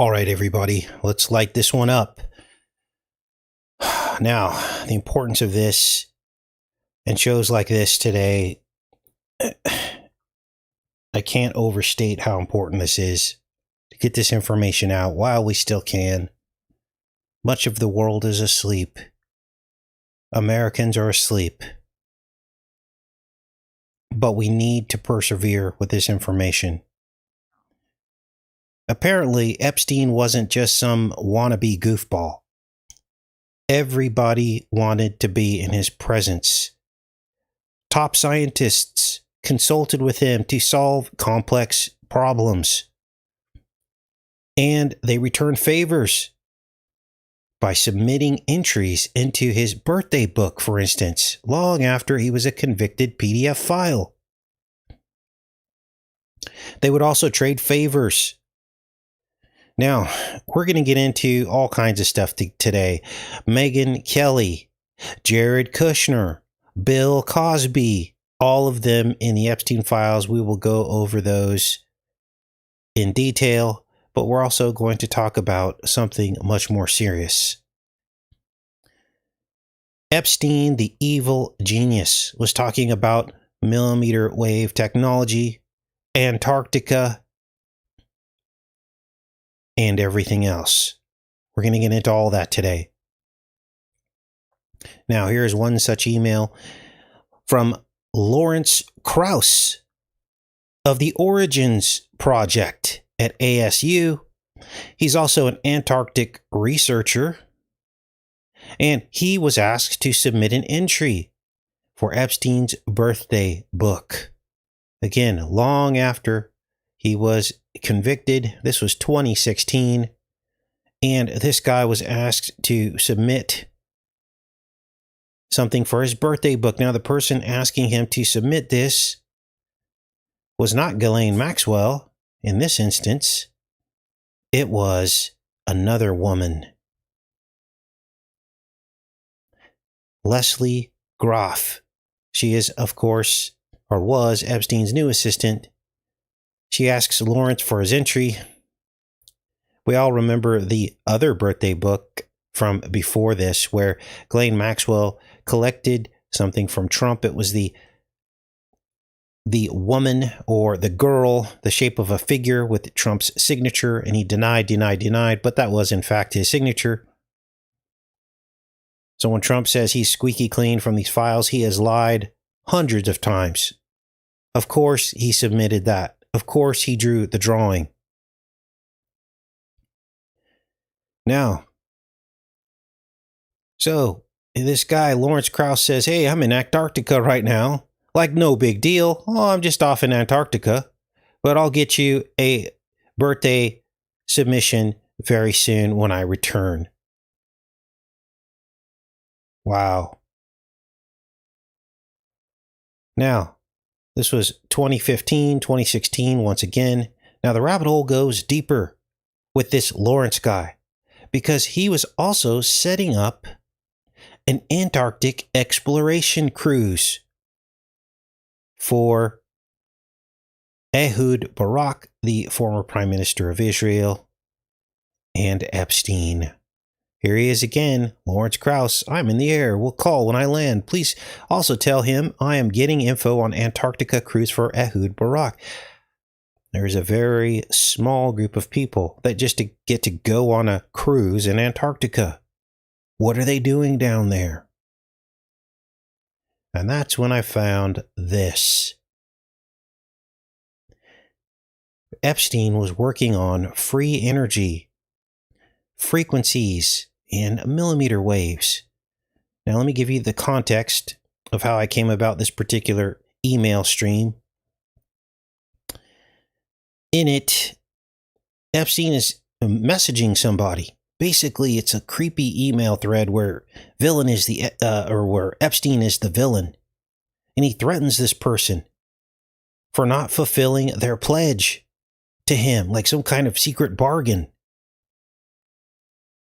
All right, everybody, let's light this one up. Now, the importance of this and shows like this today, I can't overstate how important this is to get this information out while we still can. Much of the world is asleep. Americans are asleep. But we need to persevere with this information. Apparently, Epstein wasn't just some wannabe goofball. Everybody wanted to be in his presence. Top scientists consulted with him to solve complex problems. And they returned favors by submitting entries into his birthday book, for instance, long after he was a convicted PDF file. They would also trade favors. Now, we're going to get into all kinds of stuff today. Megyn Kelly, Jared Kushner, Bill Cosby, all of them in the Epstein files. We will go over those in detail, but we're also going to talk about something much more serious. Epstein, the evil genius, was talking about millimeter wave technology, Antarctica, and everything else. We're going to get into all that today. Now, here's one such email from Lawrence Krauss of the Origins Project at ASU. He's also an Antarctic researcher, and he was asked to submit an entry for Epstein's birthday book. Again, long after he was convicted. This was 2016, and this guy was asked to submit something for his birthday book. Now, the person asking him to submit this was not Ghislaine Maxwell in this instance. It was another woman. Leslie Groff. She is, of course, or was Epstein's new assistant. She asks Lawrence for his entry. We all remember the other birthday book from before this, where Ghislaine Maxwell collected something from Trump. It was the woman or the girl, the shape of a figure with Trump's signature, and he denied, but that was in fact his signature. So when Trump says he's squeaky clean from these files, he has lied hundreds of times. Of course, he submitted that. Of course, he drew the drawing. Now, so this guy, Lawrence Krauss, says, hey, I'm in Antarctica right now. Like, no big deal. Oh, I'm just off in Antarctica. But I'll get you a birthday submission very soon when I return. Wow. Now, this was 2015, 2016, once again. Now, the rabbit hole goes deeper with this Lawrence guy because he was also setting up an Antarctic exploration cruise for Ehud Barak, the former Prime Minister of Israel, and Epstein. Here he is again, Lawrence Krauss. I'm in the air. We'll call when I land. Please also tell him I am getting info on Antarctica cruise for Ehud Barak. There's a very small group of people that just get to go on a cruise in Antarctica. What are they doing down there? And that's when I found this. Epstein was working on free energy, frequencies, and millimeter waves. Now, let me give you the context of how I came about this particular email stream. In it, Epstein is messaging somebody. Basically, it's a creepy email thread where where Epstein is the villain, and he threatens this person for not fulfilling their pledge to him, like some kind of secret bargain.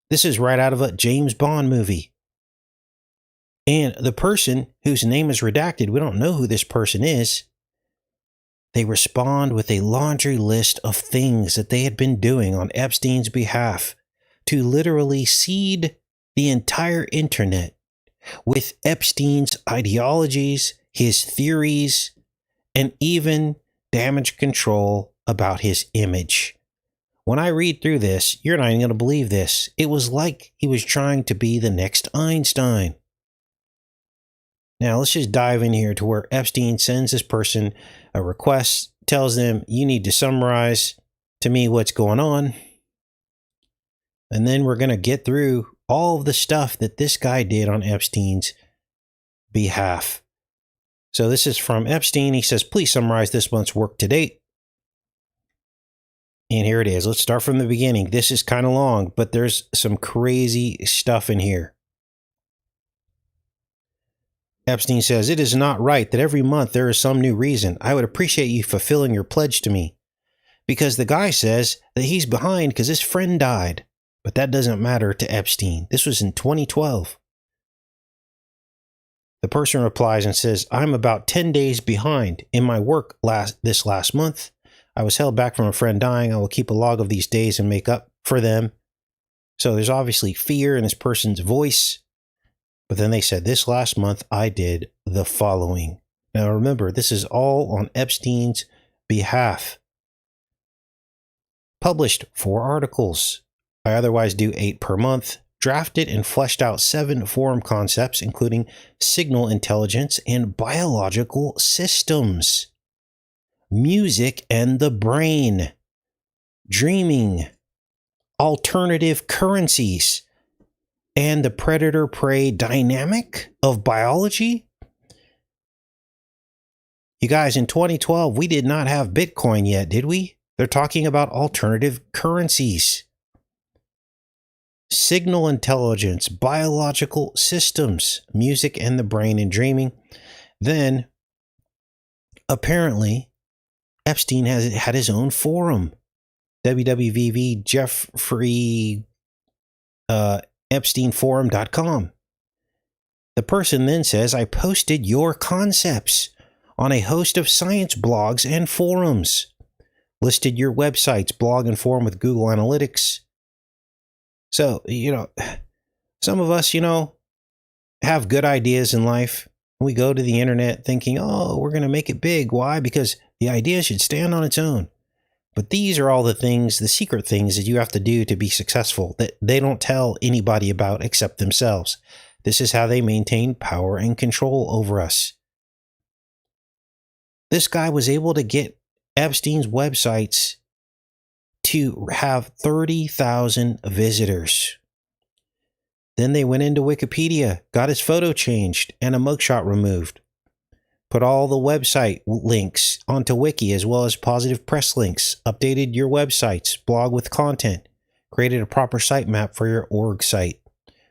This is right out of a James Bond movie. And the person whose name is redacted, we don't know who this person is. they respond with a laundry list of things that they had been doing on Epstein's behalf to literally seed the entire internet with Epstein's ideologies, his theories, and even damage control about his image. When I read through this, you're not even going to believe this. It was like he was trying to be the next Einstein. Now, let's just dive in here to where Epstein sends this person a request, tells them, you need to summarize to me what's going on. And then we're going to get through all of the stuff that this guy did on Epstein's behalf. So this is from Epstein. He says, please summarize this month's work to date. And here it is. Let's start from the beginning. This is kind of long, but there's some crazy stuff in here. Epstein says, it is not right that every month there is some new reason. I would appreciate you fulfilling your pledge to me. Because the guy says that he's behind because his friend died. But that doesn't matter to Epstein. This was in 2012. The person replies and says, I'm about 10 days behind in my work this last month. I was held back from a friend dying. I will keep a log of these days and make up for them. So there's obviously fear in this person's voice. But then they said, this last month, I did the following. Now remember, this is all on Epstein's behalf. Published 4 articles. I otherwise do 8 per month. Drafted and fleshed out 7 forum concepts, including signal intelligence and biological systems. Music and the brain, dreaming, alternative currencies, and the predator-prey dynamic of biology. You guys, in 2012, we did not have Bitcoin yet, did we? They're talking about alternative currencies. Signal intelligence, biological systems, music and the brain and dreaming. Then, apparently, Epstein had his own forum, www Jeffrey EpsteinForum.com. The person then says, I posted your concepts on a host of science blogs and forums. Listed your websites, blog and forum with Google Analytics. So, some of us, have good ideas in life. We go to the internet thinking, oh, we're going to make it big. Why? Because the idea should stand on its own. But these are all the things, the secret things that you have to do to be successful that they don't tell anybody about except themselves. This is how they maintain power and control over us. This guy was able to get Epstein's websites to have 30,000 visitors. Then they went into Wikipedia, got his photo changed and a mugshot removed. Put all the website links onto Wiki as well as positive press links. Updated your websites, blog with content. Created a proper sitemap for your org site.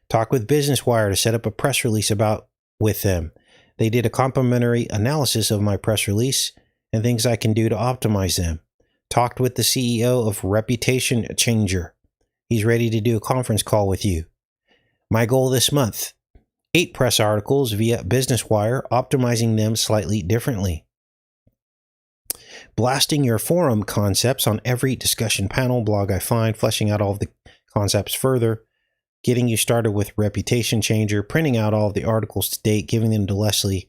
Talked with Business Wire to set up a press release with them. They did a complimentary analysis of my press release and things I can do to optimize them. Talked with the CEO of Reputation Changer. He's ready to do a conference call with you. My goal this month, 8 press articles via Business Wire, optimizing them slightly differently. Blasting your forum concepts on every discussion panel blog I find, fleshing out all of the concepts further, getting you started with Reputation Changer, printing out all of the articles to date, giving them to Leslie,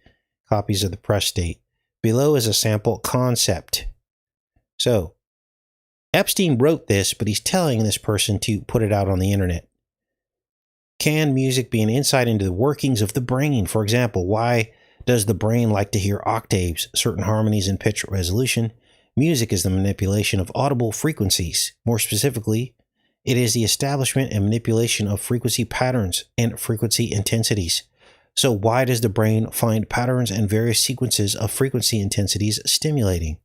copies of the press date. Below is a sample concept. So, Epstein wrote this, but he's telling this person to put it out on the internet. Can music be an insight into the workings of the brain? For example, why does the brain like to hear octaves, certain harmonies, and pitch resolution? Music is the manipulation of audible frequencies. More specifically, it is the establishment and manipulation of frequency patterns and frequency intensities. So why does the brain find patterns and various sequences of frequency intensities stimulating?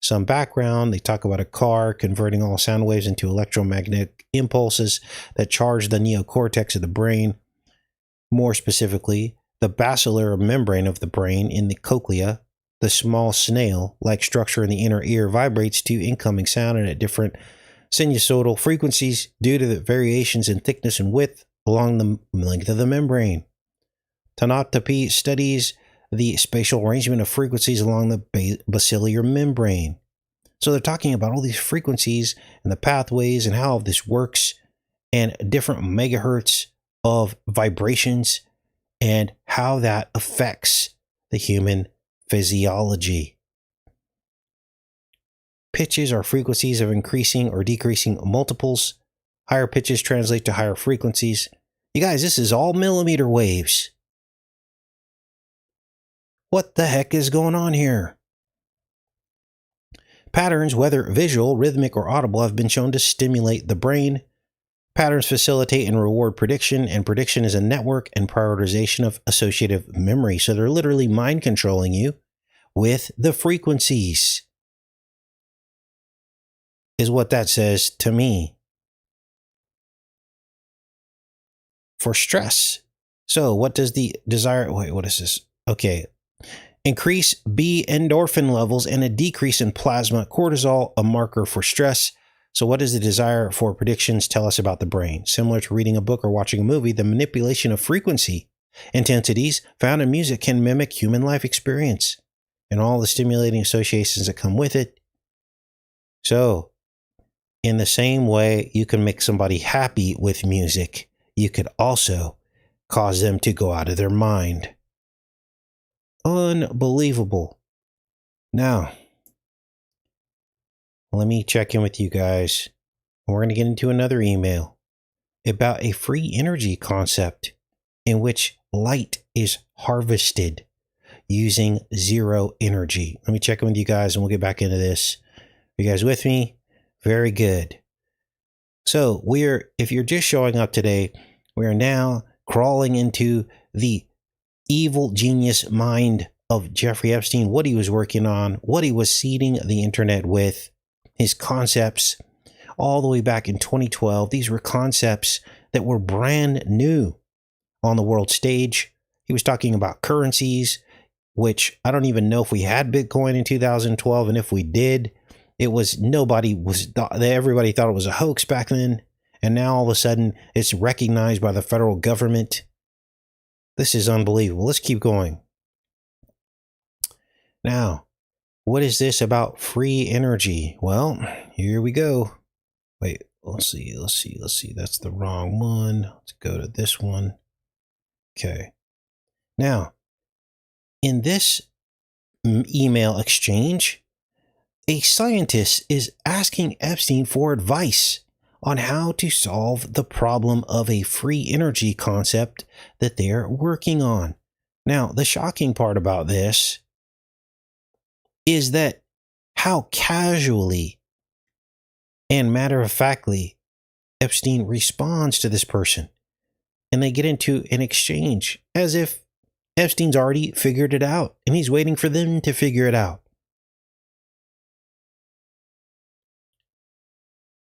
Some background, they talk about a car converting all sound waves into electromagnetic impulses that charge the neocortex of the brain. More specifically, the basilar membrane of the brain in the cochlea, the small snail-like structure in the inner ear, vibrates to incoming sound and at different sinusoidal frequencies due to the variations in thickness and width along the length of the membrane. Tanatapi studies the spatial arrangement of frequencies along the basilar membrane. So they're talking about all these frequencies and the pathways and how this works and different megahertz of vibrations and how that affects the human physiology. Pitches are frequencies of increasing or decreasing multiples. Higher pitches translate to higher frequencies. You guys, this is all millimeter waves. What the heck is going on here? Patterns, whether visual, rhythmic, or audible, have been shown to stimulate the brain. Patterns facilitate and reward prediction, and prediction is a network and prioritization of associative memory. So they're literally mind controlling you with the frequencies, is what that says to me. For stress. So what does the desire, wait, what is this? Okay. Increase B endorphin levels and a decrease in plasma cortisol, a marker for stress. So what does the desire for predictions tell us about the brain? Similar to reading a book or watching a movie, the manipulation of frequency intensities found in music can mimic human life experience and all the stimulating associations that come with it. So in the same way you can make somebody happy with music, you could also cause them to go out of their mind. Unbelievable. Now, let me check in with you guys. We're going to get into another email about a free energy concept in which light is harvested using zero energy. Let me check in with you guys and we'll get back into this. Are you guys with me? Very good. So if you're just showing up today, we are now crawling into the evil genius mind of Jeffrey Epstein, what he was working on, what he was seeding the internet with, his concepts all the way back in 2012. These were concepts that were brand new on the world stage. He was talking about currencies, which I don't even know if we had Bitcoin in 2012. And if we did, everybody thought it was a hoax back then. And now all of a sudden it's recognized by the federal government. This is unbelievable. Let's keep going. Now, what is this about free energy? Well, here we go. Wait, let's see. That's the wrong one. Let's go to this one. Okay. Now, in this email exchange, a scientist is asking Epstein for advice on how to solve the problem of a free energy concept that they're working on. Now, the shocking part about this is that how casually and matter-of-factly Epstein responds to this person. And they get into an exchange as if Epstein's already figured it out and he's waiting for them to figure it out.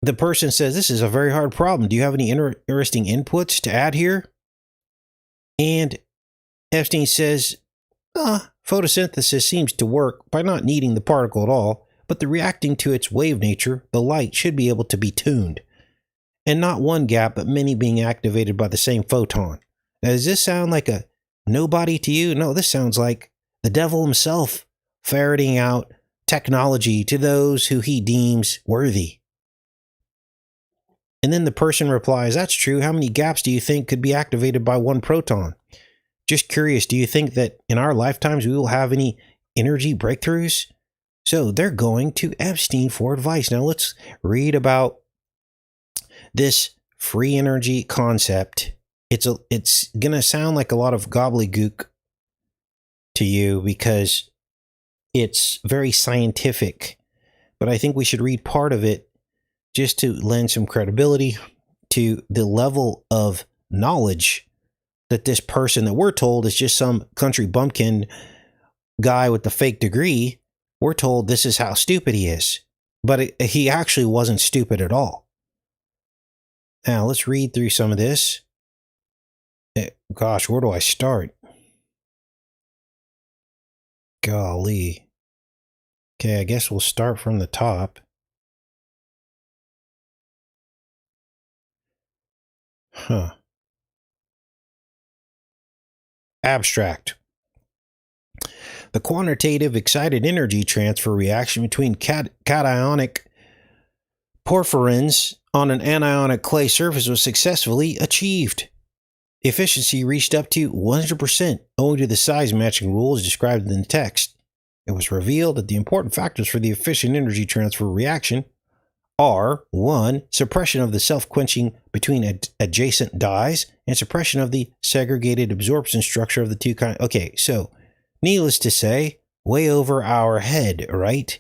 The person says, this is a very hard problem. Do you have any interesting inputs to add here? And Epstein says, photosynthesis seems to work by not needing the particle at all, but the reacting to its wave nature, the light, should be able to be tuned. And not one gap, but many being activated by the same photon. Now, does this sound like a nobody to you? No, this sounds like the devil himself ferreting out technology to those who he deems worthy. And then the person replies, that's true. How many gaps do you think could be activated by one proton? Just curious, do you think that in our lifetimes we will have any energy breakthroughs? So they're going to Epstein for advice. Now let's read about this free energy concept. It's going to sound like a lot of gobbledygook to you because it's very scientific, but I think we should read part of it just to lend some credibility to the level of knowledge that this person that we're told is just some country bumpkin guy with the fake degree. We're told this is how stupid he is, but he actually wasn't stupid at all. Now let's read through some of this. Gosh, where do I start? Golly. Okay, I guess we'll start from the top. Abstract. The quantitative excited energy transfer reaction between cationic porphyrins on an anionic clay surface was successfully achieved. Efficiency reached up to 100% owing to the size matching rules described in the text. It was revealed that the important factors for the efficient energy transfer reaction are 1. Suppression of the self-quenching between adjacent dyes and suppression of the segregated absorption structure of the two kinds. Okay, so needless to say, way over our head, right?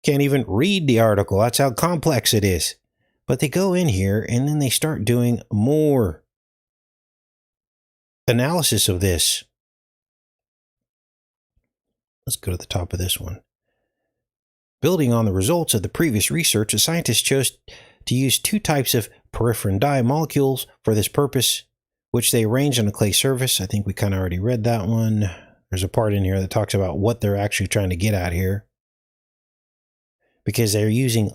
Can't even read the article. That's how complex it is. But they go in here and then they start doing more analysis of this. Let's go to the top of this one. Building on the results of the previous research, the scientists chose to use two types of porphyrin dye molecules for this purpose, which they arranged on a clay surface. I think we kind of already read that one. There's a part in here that talks about what they're actually trying to get at here. Because they're using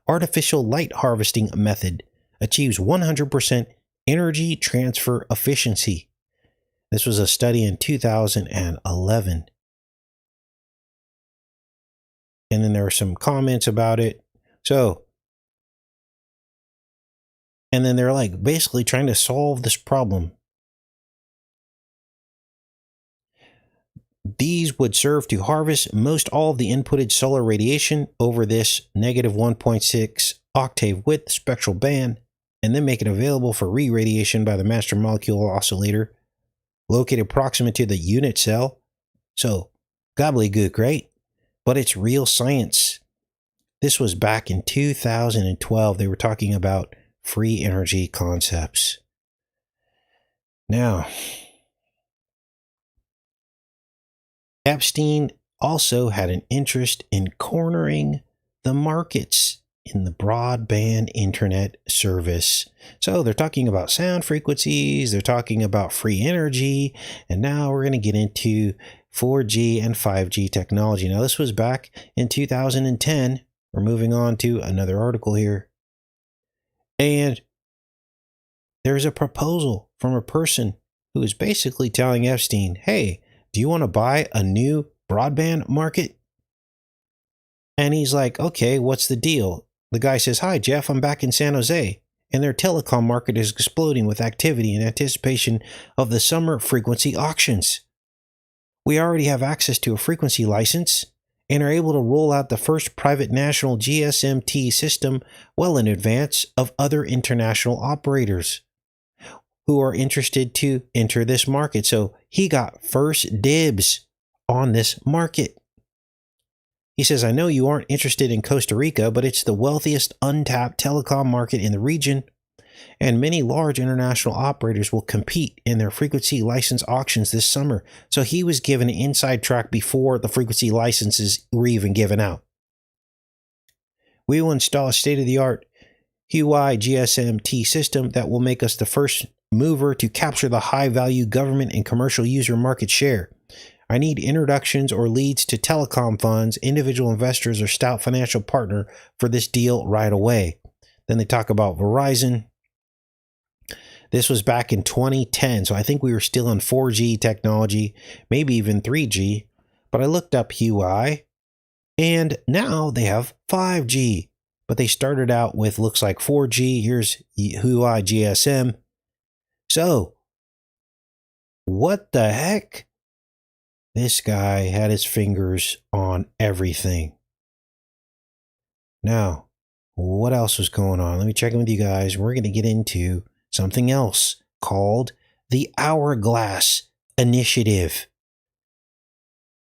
artificial light harvesting method, achieves 100% energy transfer efficiency. This was a study in 2011. And then there were some comments about it. So, and then they're like basically trying to solve this problem. These would serve to harvest most all of the inputted solar radiation over this negative 1.6 octave width spectral band, and then make it available for re-radiation by the master molecule oscillator located proximate to the unit cell. So, gobbledygook, right? But it's real science. This was back in 2012. They were talking about free energy concepts. Now, Epstein also had an interest in cornering the markets in the broadband internet service. So they're talking about sound frequencies, they're talking about free energy, and now we're going to get into 4G and 5G technology. Now, this was back in 2010. We're moving on to another article here. And there's a proposal from a person who is basically telling Epstein, hey, do you want to buy a new broadband market? And he's like, okay, what's the deal? The guy says, hi, Jeff, I'm back in San Jose, and their telecom market is exploding with activity in anticipation of the summer frequency auctions. We already have access to a frequency license and are able to roll out the first private national GSMT system well in advance of other international operators who are interested to enter this market. So he got first dibs on this market. He says, I know you aren't interested in Costa Rica, but it's the wealthiest untapped telecom market in the region, and many large international operators will compete in their frequency license auctions this summer. So he was given an inside track before the frequency licenses were even given out. We will install a state-of-the-art Huawei GSMT system that will make us the first mover to capture the high-value government and commercial user market share. I need introductions or leads to telecom funds, individual investors, or stout financial partner for this deal right away. Then they talk about Verizon. This was back in 2010, so I think we were still on 4G technology, maybe even 3G. But I looked up Huawei, and now they have 5G. But they started out with, looks like 4G. Here's Huawei GSM. So, what the heck? This guy had his fingers on everything. Now, what else was going on? Let me check in with you guys. We're going to get into something else called the Hourglass Initiative,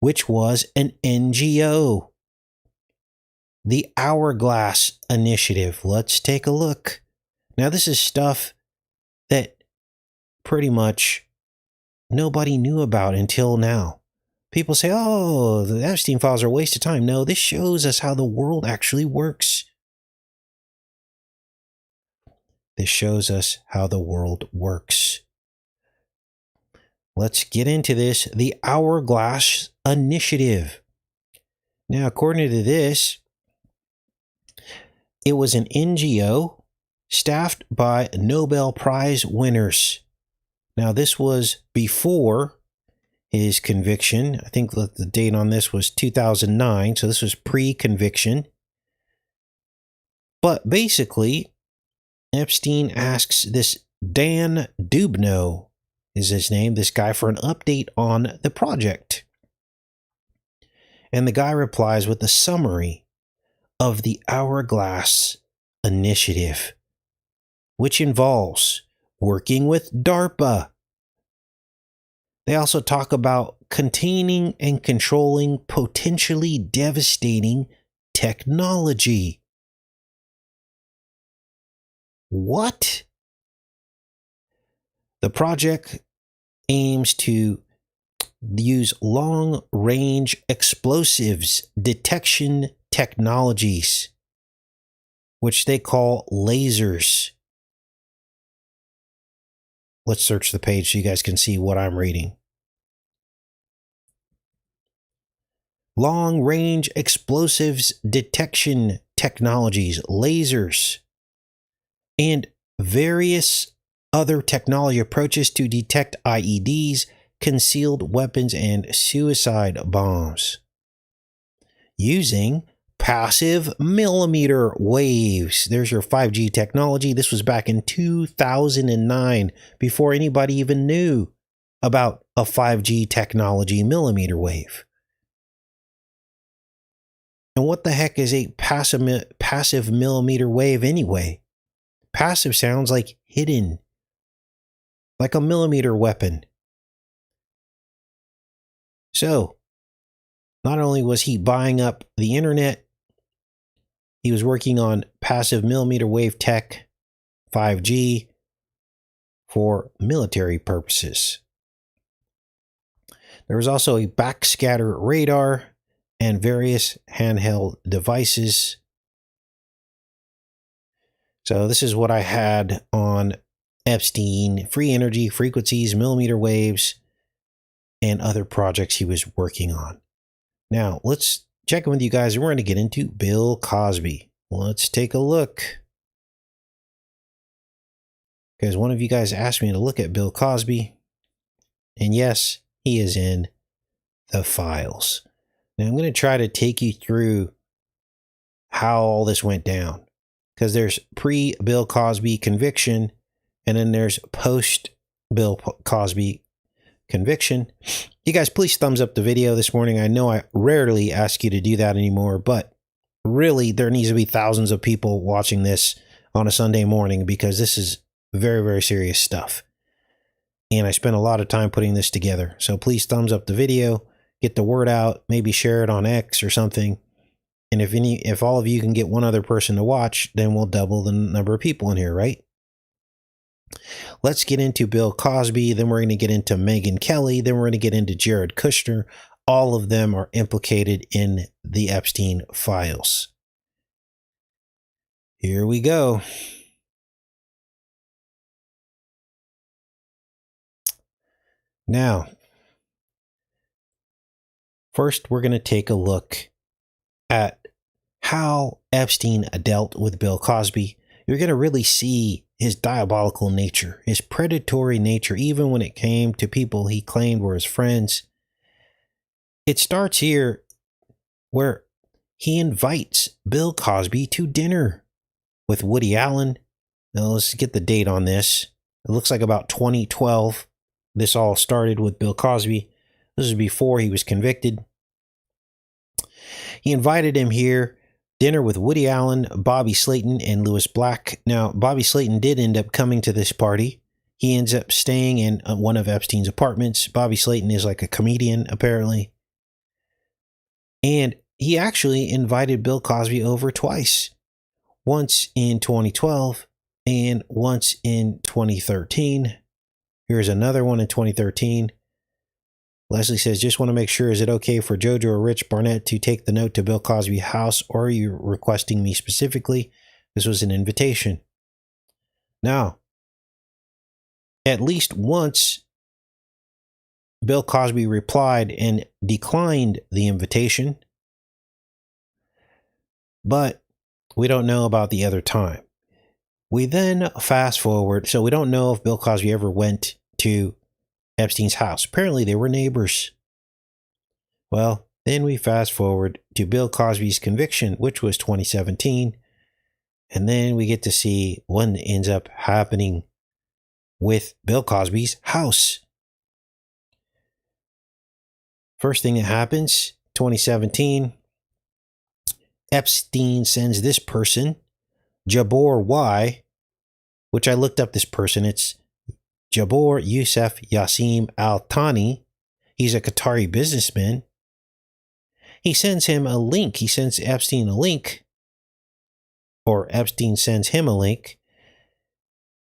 which was an NGO. The Hourglass Initiative. Let's take a look. Now, this is stuff that pretty much nobody knew about until now. People say, oh, the Epstein files are a waste of time. No, this shows us how the world actually works. This shows us how the world works. Let's get into this. The Hourglass Initiative. Now, according to this, it was an NGO staffed by Nobel Prize winners. Now, this was before his conviction. I think the date on this was 2009, so this was pre-conviction. But basically, Epstein asks this Dan Dubno, is his name, this guy, for an update on the project. And the guy replies with a summary of the Hourglass Initiative, which involves working with DARPA. They also talk about containing and controlling potentially devastating technology. What? The project aims to use long-range explosives detection technologies, which they call lasers. Let's search the page so you guys can see what I'm reading. Long-range explosives detection technologies, lasers, and various other technology approaches to detect IEDs, concealed weapons, and suicide bombs using passive millimeter waves. There's your 5G technology. This was back in 2009, before anybody even knew about a 5G technology millimeter wave. And what the heck is a passive millimeter wave anyway? Passive sounds like hidden, like a millimeter weapon. So, not only was he buying up the internet, he was working on passive millimeter wave tech, 5G, for military purposes. There was also a backscatter radar and various handheld devices. So this is what I had on Epstein: free energy, frequencies, millimeter waves, and other projects he was working on. Now, let's check in with you guys, and we're going to get into Bill Cosby. Let's take a look. Because one of you guys asked me to look at Bill Cosby. And yes, he is in the files. Now, I'm going to try to take you through how all this went down. Because there's pre-Bill Cosby conviction, and then there's post-Bill Cosby conviction. You guys, please thumbs up the video this morning. I know I rarely ask you to do that anymore, but really there needs to be thousands of people watching this on a Sunday morning, because this is very, very serious stuff. And I spent a lot of time putting this together. So please thumbs up the video, get the word out, maybe share it on X or something. And if all of you can get one other person to watch, then we'll double the number of people in here, right? Let's get into Bill Cosby. Then we're going to get into Megyn Kelly. Then we're going to get into Jared Kushner. All of them are implicated in the Epstein files. Here we go. Now, first we're going to take a look at how Epstein dealt with Bill Cosby. You're going to really see his diabolical nature, his predatory nature, even when it came to people he claimed were his friends. It starts here where he invites Bill Cosby to dinner with Woody Allen. Now let's get the date on this. It looks like about 2012. This all started with Bill Cosby. This is before he was convicted. He invited him here. Dinner with Woody Allen, Bobby Slayton, and Louis Black. Now, Bobby Slayton did end up coming to this party. He ends up staying in one of Epstein's apartments. Bobby Slayton is like a comedian, apparently. And he actually invited Bill Cosby over twice. Once in 2012 and once in 2013. Here's another one in 2013. Leslie says, just want to make sure, is it okay for Jojo or Rich Barnett to take the note to Bill Cosby's house, or are you requesting me specifically? This was an invitation. Now, at least once, Bill Cosby replied and declined the invitation, but we don't know about the other time. We then fast forward, so we don't know if Bill Cosby ever went to Epstein's house. Apparently, they were neighbors. Well, then we fast forward to Bill Cosby's conviction, which was 2017. And then we get to see what ends up happening with Bill Cosby's house. First thing that happens, 2017, Epstein sends this person, Jabor Y, which I looked up this person. It's Jabor Youssef Yassim Al Thani. He's a Qatari businessman. He sends him a link. He sends Epstein a link, or Epstein sends him a link,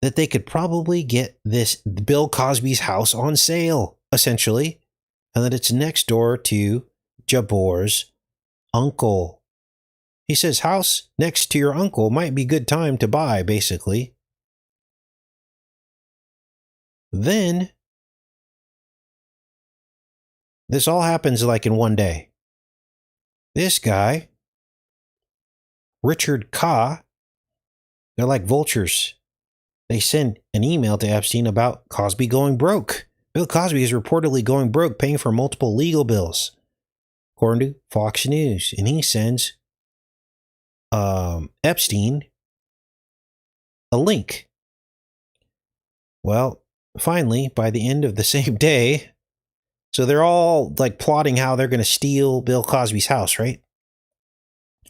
that they could probably get this Bill Cosby's house on sale, essentially, and that it's next door to Jabor's uncle. He says, house next to your uncle might be good time to buy, basically. Then, this all happens like in one day. This guy, Richard Ka, they're like vultures. They send an email to Epstein about Cosby going broke. Bill Cosby is reportedly going broke, paying for multiple legal bills, according to Fox News. And he sends Epstein a link. Well, finally, by the end of the same day, so they're all like plotting how they're going to steal Bill Cosby's house, right?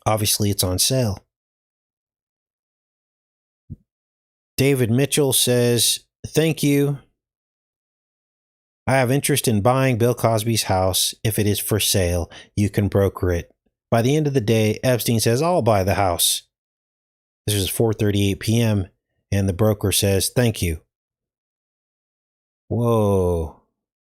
Obviously, it's on sale. David Mitchell says, thank you. I have interest in buying Bill Cosby's house. If it is for sale, you can broker it. By the end of the day, Epstein says, I'll buy the house. This is 4:38 p.m. and the broker says, thank you. Whoa.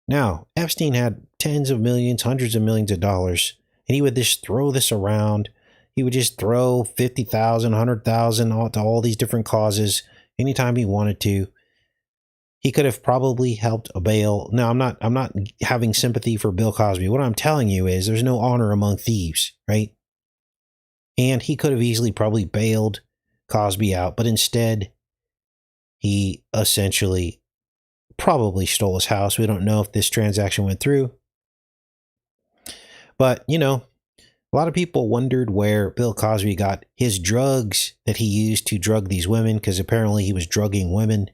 Now, Epstein had tens of millions, hundreds of millions of dollars, and he would just throw this around. He would just throw 50,000, 100,000 to all these different causes anytime he wanted to. He could have probably helped a bail. Now, I'm not having sympathy for Bill Cosby. What I'm telling you is there's no honor among thieves, right? And he could have easily probably bailed Cosby out, but instead he essentially probably stole his house. We don't know if this transaction went through. But, you know, a lot of people wondered where Bill Cosby got his drugs that he used to drug these women, because apparently he was drugging women.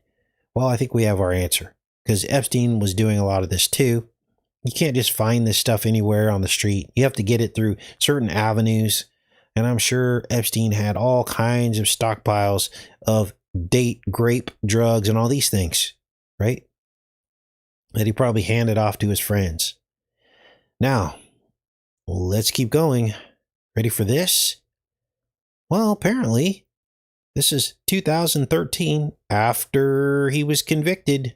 Well, I think we have our answer, because Epstein was doing a lot of this too. You can't just find this stuff anywhere on the street. You have to get it through certain avenues. And I'm sure Epstein had all kinds of stockpiles of date grape drugs and all these things, right? That he probably handed off to his friends. Now, let's keep going. Ready for this? Well, apparently, this is 2013, after he was convicted.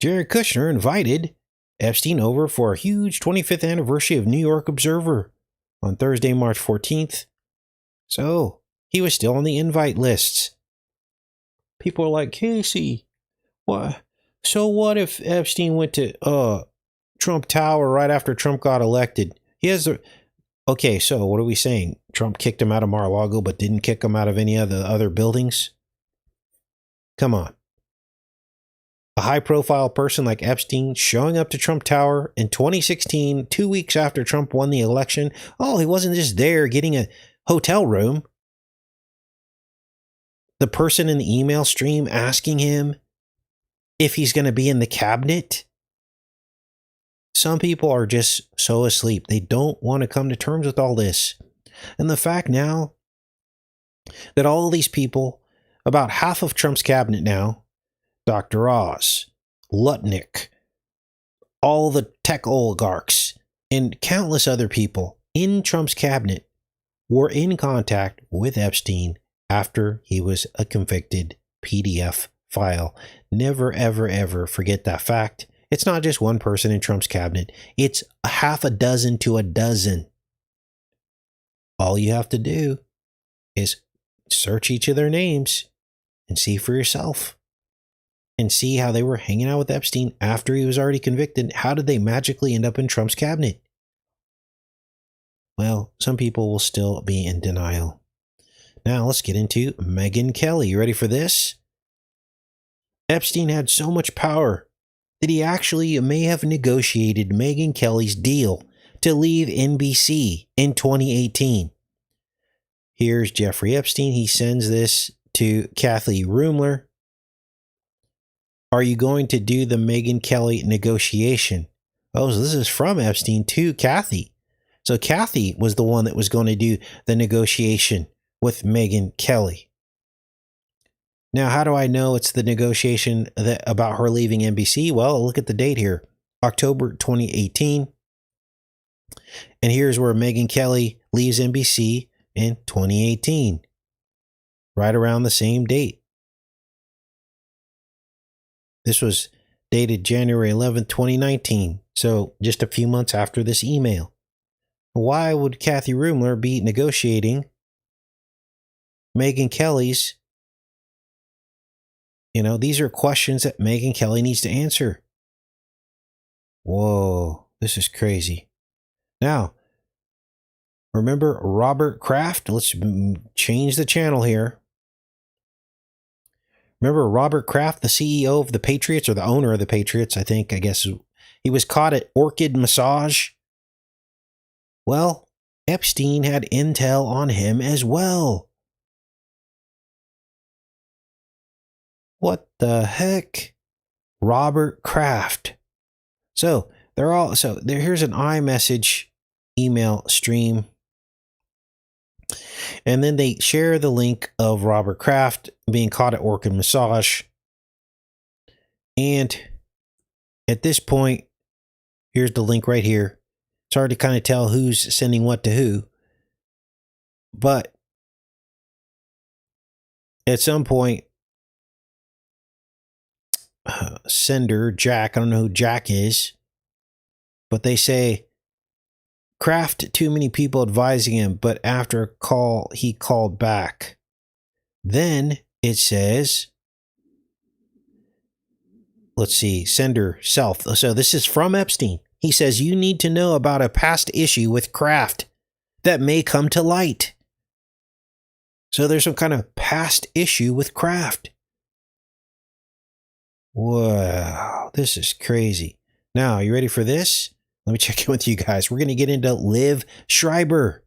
Jared Kushner invited Epstein over for a huge 25th anniversary of New York Observer on Thursday, March 14th. So, he was still on the invite lists. People are like, Casey, what? So what if Epstein went to Trump Tower right after Trump got elected? He has the... Okay, so what are we saying? Trump kicked him out of Mar-a-Lago but didn't kick him out of any of the other buildings? Come on. A high-profile person like Epstein showing up to Trump Tower in 2016, 2 weeks after Trump won the election. Oh, he wasn't just there getting a hotel room. The person in the email stream asking him if he's going to be in the cabinet. Some people are just so asleep. They don't want to come to terms with all this. And the fact now that all of these people, about half of Trump's cabinet now, Dr. Oz, Lutnick, all the tech oligarchs, and countless other people in Trump's cabinet were in contact with Epstein after he was a convicted PDF file. Never, ever, ever forget that fact. It's not just one person in Trump's cabinet. It's a half a dozen to a dozen. All you have to do is search each of their names and see for yourself. And see how they were hanging out with Epstein after he was already convicted. How did they magically end up in Trump's cabinet? Well, some people will still be in denial. Now let's get into Megyn Kelly. You ready for this? Epstein had so much power that he actually may have negotiated Megyn Kelly's deal to leave NBC in 2018. Here's Jeffrey Epstein. He sends this to Kathy Rumler. Are you going to do the Megyn Kelly negotiation? Oh, so this is from Epstein to Kathy. So Kathy was the one that was going to do the negotiation with Megyn Kelly. Now, how do I know it's the negotiation about her leaving NBC? Well, look at the date here, October 2018. And here's where Megyn Kelly leaves NBC in 2018, right around the same date. This was dated January 11th, 2019, so just a few months after this email. Why would Kathy Rumler be negotiating Megyn Kelly's? These are questions that Megyn Kelly needs to answer. Whoa, this is crazy. Now, remember Robert Kraft? Let's change the channel here. Remember Robert Kraft, the CEO of the Patriots, or the owner of the Patriots, I guess. He was caught at Orchid Massage. Well, Epstein had intel on him as well. What the heck? Robert Kraft. So here's an iMessage email stream. And then they share the link of Robert Kraft being caught at Orchid Massage. And at this point, here's the link right here. It's hard to kind of tell who's sending what to who. But at some point, sender, Jack, I don't know who Jack is, but they say, Kraft, too many people advising him, but after a call, he called back. Then it says, let's see, sender, self. So this is from Epstein. He says, you need to know about a past issue with Kraft that may come to light. So there's some kind of past issue with Kraft. Wow, this is crazy. Now, you ready for this? Let me check in with you guys. We're going to get into Liv Schreiber,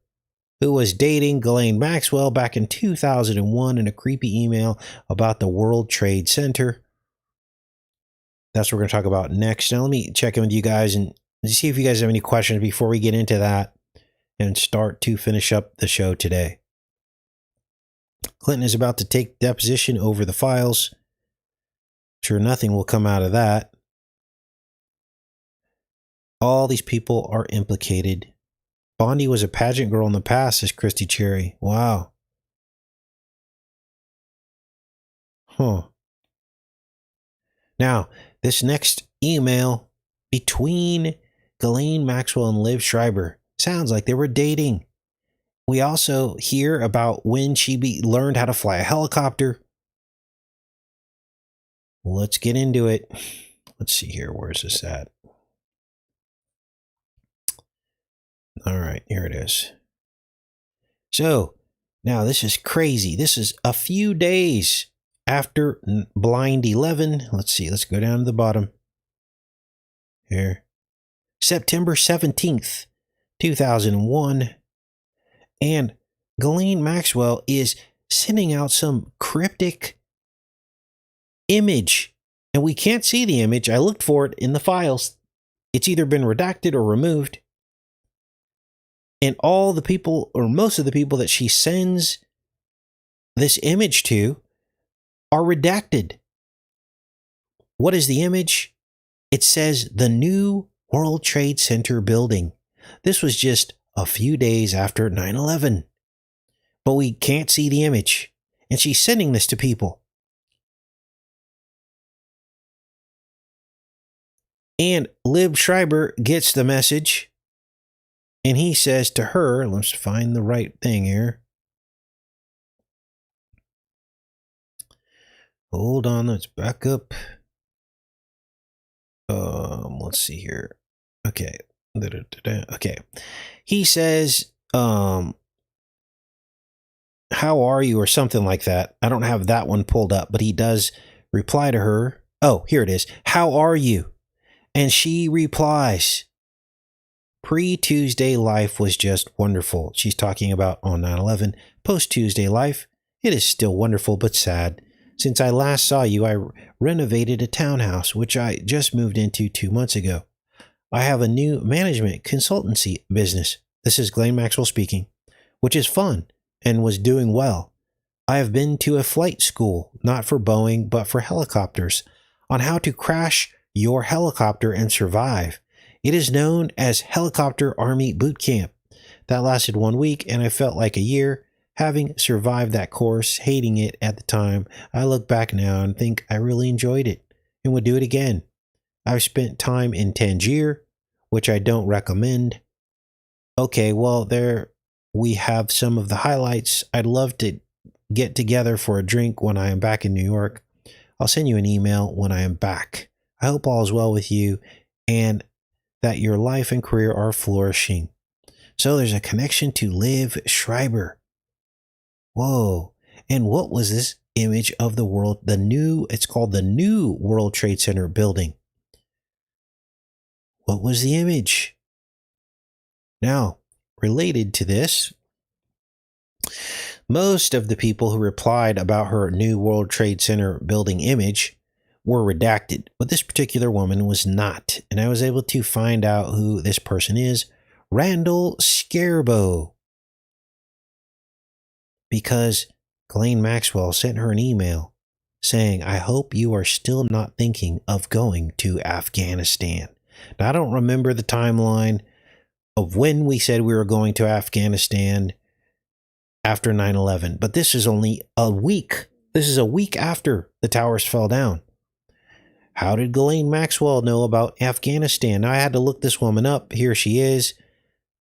who was dating Ghislaine Maxwell back in 2001 in a creepy email about the World Trade Center. That's what we're going to talk about next. Now, let me check in with you guys and see if you guys have any questions before we get into that and start to finish up the show today. Clinton is about to take deposition over the files. Sure, nothing will come out of that. All these people are implicated. Bondi was a pageant girl in the past, says Christy Cherry. Wow. Huh. Now, this next email between Ghislaine Maxwell and Liv Schreiber sounds like they were dating. We also hear about when she learned how to fly a helicopter. Let's get into it. Let's see here. Where's this at? All right, here it is. So, now this is crazy. This is a few days after Blind 11. Let's see. Let's go down to the bottom. Here. September 17th, 2001. And Ghislaine Maxwell is sending out some cryptic image. And we can't see the image. I looked for it in the files. It's either been redacted or removed. And all the people, or most of the people that she sends this image to, are redacted. What is the image? It says the new World Trade Center building. This was just a few days after 9/11. But we can't see the image. And she's sending this to people. And Liv Schreiber gets the message. And he says to her, let's find the right thing here. Hold on, let's back up. Let's see here. Okay. Okay. He says, how are you, or something like that. I don't have that one pulled up, but he does reply to her. Oh, here it is. How are you? And she replies, pre-Tuesday life was just wonderful. She's talking about on 9/11. Post-Tuesday life, it is still wonderful but sad. Since I last saw you, I renovated a townhouse, which I just moved into 2 months ago. I have a new management consultancy business. This is Glenn Maxwell speaking, which is fun and was doing well. I have been to a flight school, not for Boeing, but for helicopters, on how to crash your helicopter and survive. It is known as Helicopter Army Boot Camp. That lasted 1 week, and I felt like a year. Having survived that course, hating it at the time, I look back now and think I really enjoyed it and would do it again. I've spent time in Tangier, which I don't recommend. Okay, well, there we have some of the highlights. I'd love to get together for a drink when I am back in New York. I'll send you an email when I am back. I hope all is well with you and that your life and career are flourishing. So there's a connection to Liv Schreiber. Whoa. And what was this image of the world? It's called the New World Trade Center building. What was the image? Now, related to this, most of the people who replied about her New World Trade Center building image were redacted, but this particular woman was not. And I was able to find out who this person is, Randall Scarbo, because Ghislaine Maxwell sent her an email saying, I hope you are still not thinking of going to Afghanistan. Now, I don't remember the timeline of when we said we were going to Afghanistan after 9/11, but this is only a week. This is a week after the towers fell down. How did Ghislaine Maxwell know about Afghanistan? Now, I had to look this woman up. Here she is.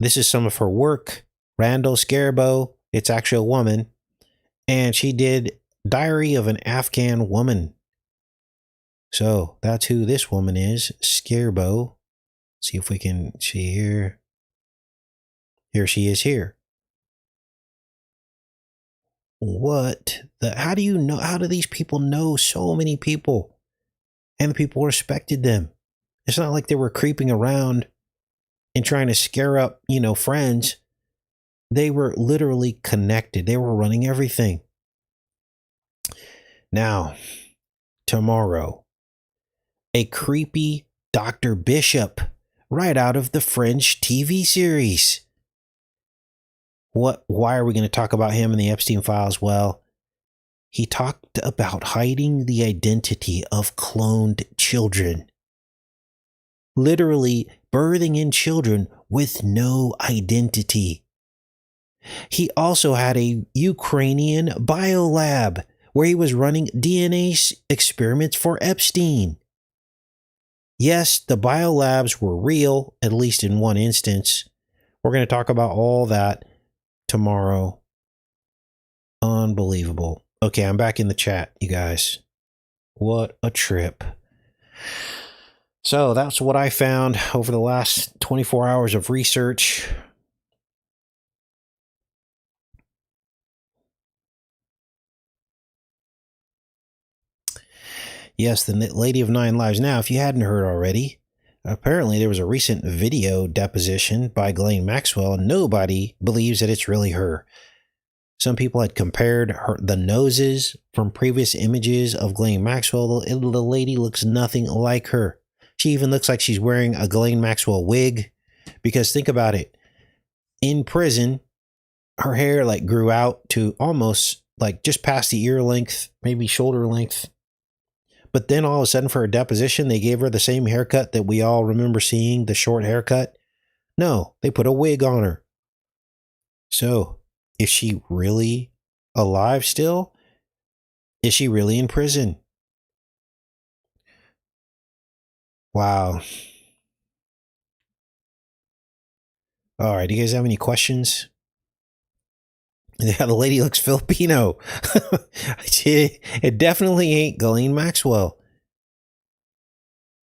This is some of her work. Randall Scarbo. It's actually a woman. And she did Diary of an Afghan Woman. So that's who this woman is, Scarbo. See if we can see here. Here she is here. How do you know? How do these people know so many people? And the people respected them. It's not like they were creeping around and trying to scare up, friends. They were literally connected. They were running everything. Now, tomorrow, a creepy Dr. Bishop right out of the Fringe TV series. Why are we going to talk about him in the Epstein files? Well, he talked about hiding the identity of cloned children. Literally birthing in children with no identity. He also had a Ukrainian biolab where he was running DNA experiments for Epstein. Yes, the biolabs were real, at least in one instance. We're going to talk about all that tomorrow. Unbelievable. Okay, I'm back in the chat, you guys. What a trip. So that's what I found over the last 24 hours of research. Yes, the Lady of Nine Lives. Now, if you hadn't heard already, apparently there was a recent video deposition by Ghislaine Maxwell, and nobody believes that it's really her. Some people had compared the noses from previous images of Ghislaine Maxwell. The lady looks nothing like her. She even looks like she's wearing a Ghislaine Maxwell wig. Because think about it. In prison, her hair grew out to almost just past the ear length, maybe shoulder length. But then all of a sudden for her deposition, they gave her the same haircut that we all remember seeing, the short haircut. No, they put a wig on her. So, is she really alive still? Is she really in prison? Wow. All right, do you guys have any questions? Yeah, the lady looks Filipino. It definitely ain't Ghislaine Maxwell.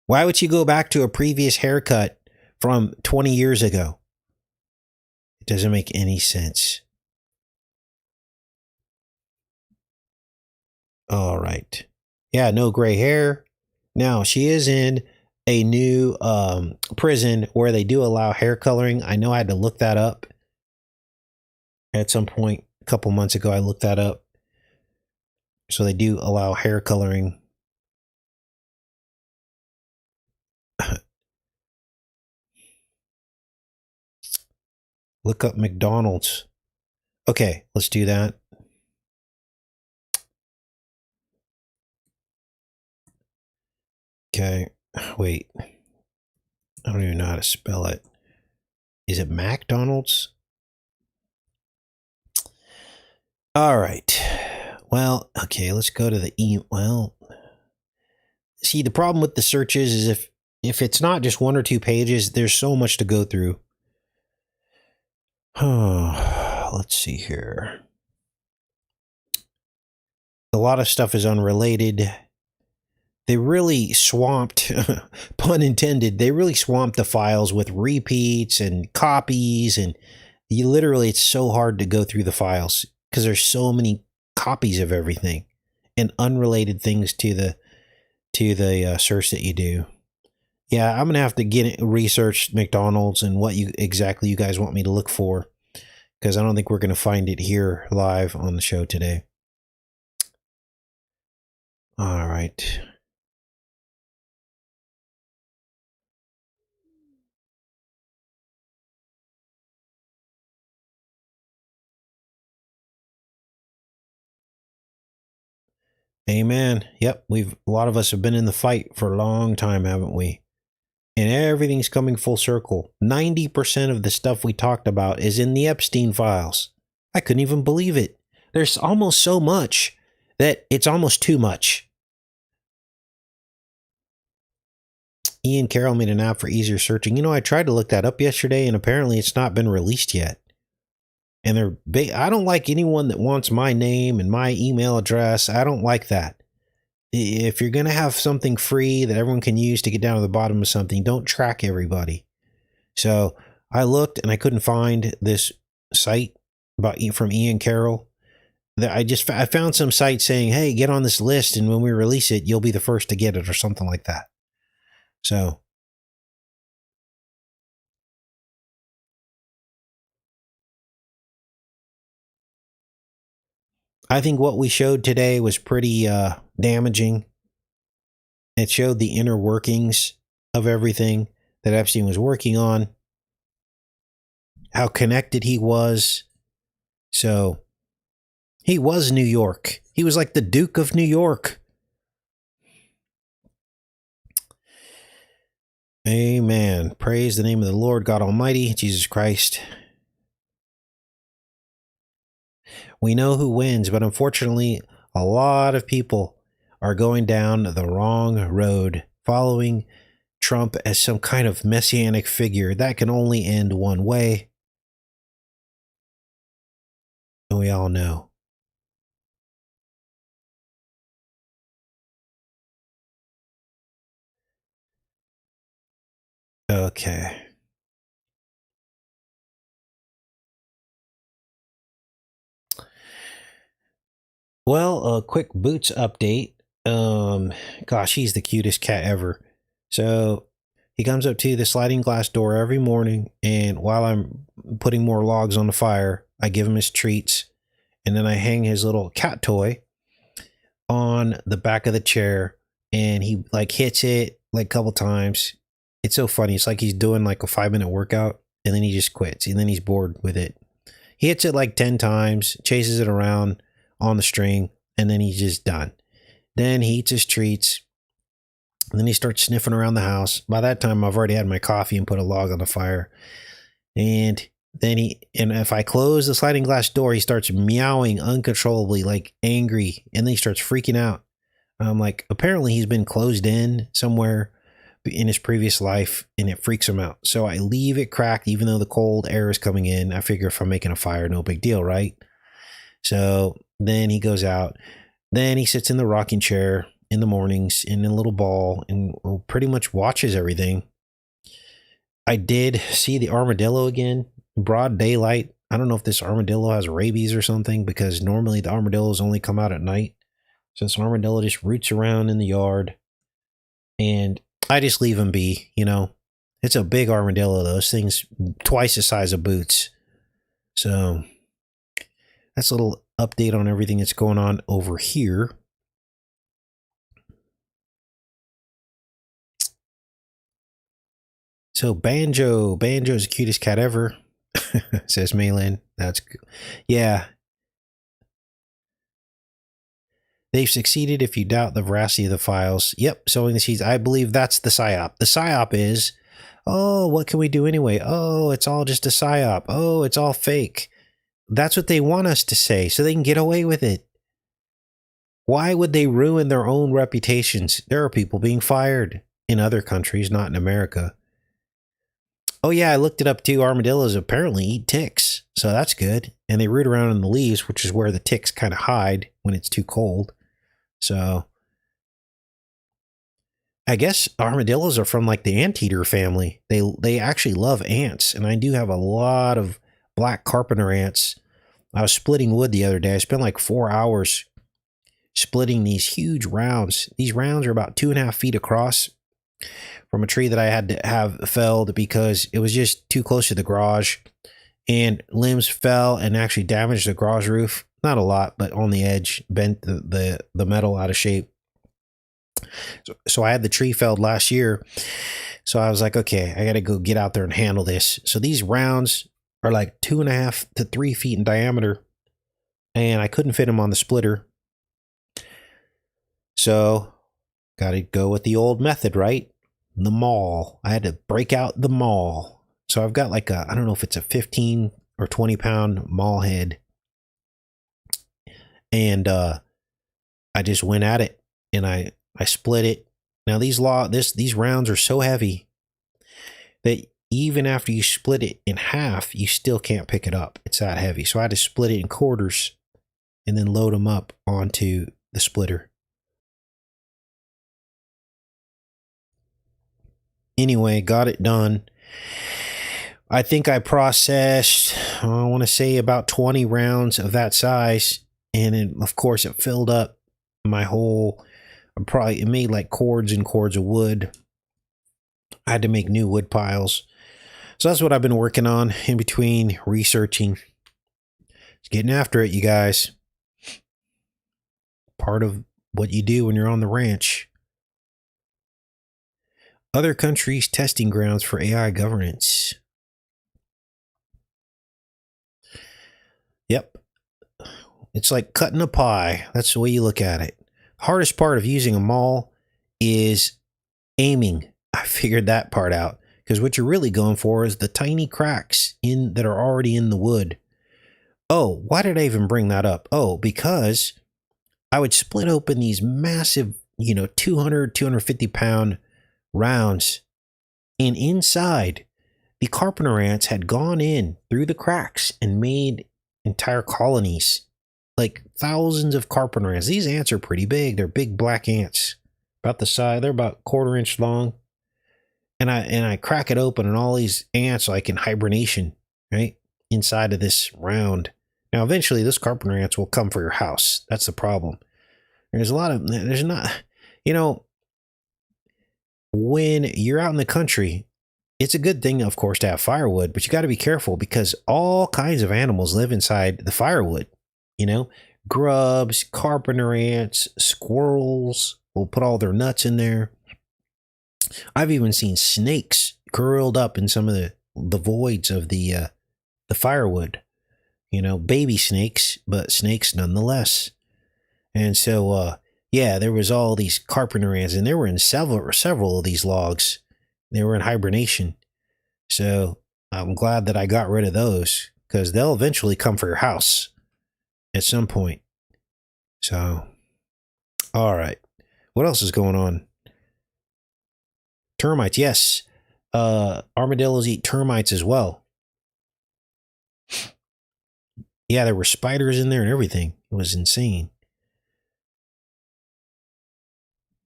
Why would she go back to a previous haircut from 20 years ago? It doesn't make any sense. All right. Yeah, no gray hair. Now, she is in a new prison where they do allow hair coloring. I know I had to look that up at some point a couple months ago. I looked that up. So they do allow hair coloring. Look up McDonald's. Okay, let's do that. Okay, wait. I don't even know how to spell it. Is it McDonald's? All right. Well, okay, let's go to the well. See, the problem with the searches is if it's not just one or two pages, there's so much to go through. Let's see here. A lot of stuff is unrelated. They really swamped, pun intended, they really swamped the files with repeats and copies. And it's so hard to go through the files because there's so many copies of everything and unrelated things to the search that you do. Yeah, I'm gonna have to research McDonald's and what exactly you guys want me to look for, because I don't think we're gonna find it here live on the show today. All right. Amen. Yep, a lot of us have been in the fight for a long time, haven't we? And everything's coming full circle. 90% of the stuff we talked about is in the Epstein files. I couldn't even believe it. There's almost so much that it's almost too much. Ian Carroll made an app for easier searching. You know, I tried to look that up yesterday, and apparently it's not been released yet. And I don't like anyone that wants my name and my email address. I don't like that. If you're going to have something free that everyone can use to get down to the bottom of something, don't track everybody. So I looked and I couldn't find this site from Ian Carroll. I found some site saying, hey, get on this list, and when we release it, you'll be the first to get it, or something like that. So I think what we showed today was pretty damaging. It showed the inner workings of everything that Epstein was working on, how connected he was. So he was New York. He was like the Duke of New York. Amen. Praise the name of the Lord God Almighty, Jesus Christ. We know who wins, but unfortunately, a lot of people are going down the wrong road, following Trump as some kind of messianic figure that can only end one way. And we all know. Okay. Well, a quick Boots update. Gosh, he's the cutest cat ever. So he comes up to the sliding glass door every morning, and while I'm putting more logs on the fire, I give him his treats, and then I hang his little cat toy on the back of the chair, and he like hits it like a couple times. It's so funny. It's like he's doing like a 5-minute workout, and then he just quits, and then he's bored with it. He hits it like 10 times, chases it around on the string, and then he's just done. Then he eats his treats, and then he starts sniffing around the house. By that time, I've already had my coffee and put a log on the fire. And then if I close the sliding glass door, he starts meowing uncontrollably, like angry, and then he starts freaking out. I'm like, apparently he's been closed in somewhere in his previous life, and it freaks him out. So I leave it cracked, even though the cold air is coming in. I figure if I'm making a fire, no big deal, right? So then he goes out. Then he sits in the rocking chair in the mornings in a little ball and pretty much watches everything. I did see the armadillo again, broad daylight. I don't know if this armadillo has rabies or something, because normally the armadillos only come out at night. So this armadillo just roots around in the yard. And I just leave them be, you know. It's a big armadillo, those things twice the size of boots. So that's a little update on everything that's going on over here. So Banjo's the cutest cat ever, says Maylin. That's good. Yeah. They've succeeded if you doubt the veracity of the files. Yep, sowing the seeds. I believe that's the psyop. The psyop is, oh, what can we do anyway? Oh, it's all just a psyop. Oh, it's all fake. That's what they want us to say so they can get away with it. Why would they ruin their own reputations? There are people being fired in other countries, not in America. Oh, yeah, I looked it up too. Armadillos apparently eat ticks, so that's good. And they root around in the leaves, which is where the ticks kind of hide when it's too cold. So I guess armadillos are from like the anteater family. They actually love ants, and I do have a lot of black carpenter ants. I was splitting wood the other day. I spent like 4 hours splitting these huge rounds. These rounds are about 2.5 feet across from a tree that I had to have felled because it was just too close to the garage, and limbs fell and actually damaged the garage roof. Not a lot, but on the edge, bent the metal out of shape. So I had the tree felled last year. So I was like, okay, I got to go get out there and handle this. So these rounds are like 2.5 to 3 feet in diameter, and I couldn't fit them on the splitter. So got to go with the old method, right? The maul. I had to break out the maul. So I've got like I don't know if it's a 15 or 20 pound maul head. And I just went at it, and I split it. Now these rounds are so heavy that even after you split it in half, you still can't pick it up. It's that heavy. So I had to split it in quarters and then load them up onto the splitter. Anyway, got it done. I think I processed, I want to say about 20 rounds of that size. And then, of course, it filled up my whole, it made like cords and cords of wood. I had to make new wood piles. So that's what I've been working on in between researching. Just getting after it, you guys. Part of what you do when you're on the ranch. Other countries' testing grounds for AI governance. Yep. It's like cutting a pie. That's the way you look at it. Hardest part of using a maul is aiming. I figured that part out, because what you're really going for is the tiny cracks that are already in the wood. Oh, why did I even bring that up? Oh, because I would split open these massive, 200, 250 pound rounds, and inside, the carpenter ants had gone in through the cracks and made entire colonies, like thousands of carpenter ants. These ants are pretty big. They're big black ants, about the size. They're about 1/4 inch long. And I crack it open, and all these ants like in hibernation, right, inside of this round. Now, eventually, those carpenter ants will come for your house. That's the problem. There's not, when you're out in the country, it's a good thing, of course, to have firewood, but you got to be careful because all kinds of animals live inside the firewood. Grubs, carpenter ants, squirrels will put all their nuts in there. I've even seen snakes curled up in some of the voids of the firewood. Baby snakes, but snakes nonetheless. And so, there was all these carpenter ants, and they were in several of these logs. They were in hibernation. So I'm glad that I got rid of those, because they'll eventually come for your house at some point. So, all right. What else is going on? Termites, yes. Armadillos eat termites as well. Yeah, there were spiders in there and everything. It was insane.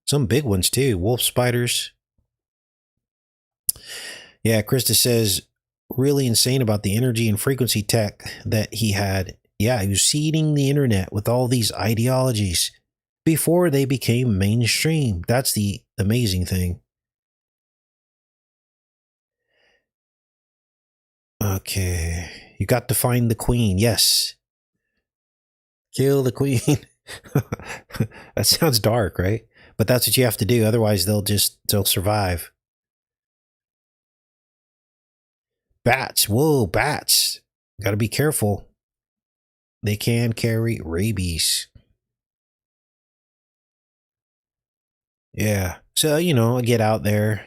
Some big ones too. Wolf spiders. Yeah, Krista says, really insane about the energy and frequency tech that he had. Yeah, he was seeding the internet with all these ideologies before they became mainstream. That's the amazing thing. Okay. You got to find the queen. Yes. Kill the queen. That sounds dark, right? But that's what you have to do. Otherwise, they'll survive. Bats. Whoa, bats. Got to be careful. They can carry rabies. Yeah. So, I get out there.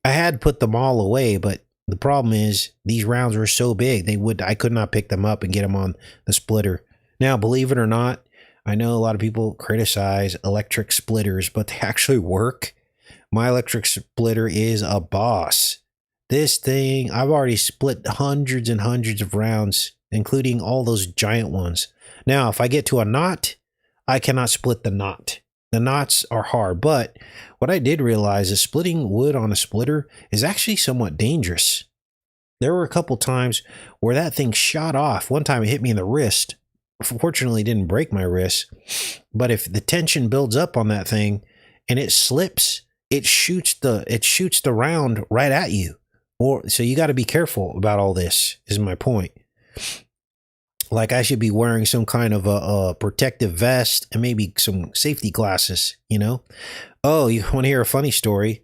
I had put them all away, but the problem is these rounds were so big, I could not pick them up and get them on the splitter. Now, believe it or not, I know a lot of people criticize electric splitters, but they actually work. My electric splitter is a boss. This thing, I've already split hundreds and hundreds of rounds, including all those giant ones. Now, if I get to a knot, I cannot split the knot. The knots are hard, but what I did realize is splitting wood on a splitter is actually somewhat dangerous. There were a couple times where that thing shot off. One time it hit me in the wrist. Fortunately, it didn't break my wrist. But if the tension builds up on that thing and it slips, it shoots the round right at you. So you got to be careful about all this, is my point. Like I should be wearing some kind of a protective vest and maybe some safety glasses, Oh, you want to hear a funny story?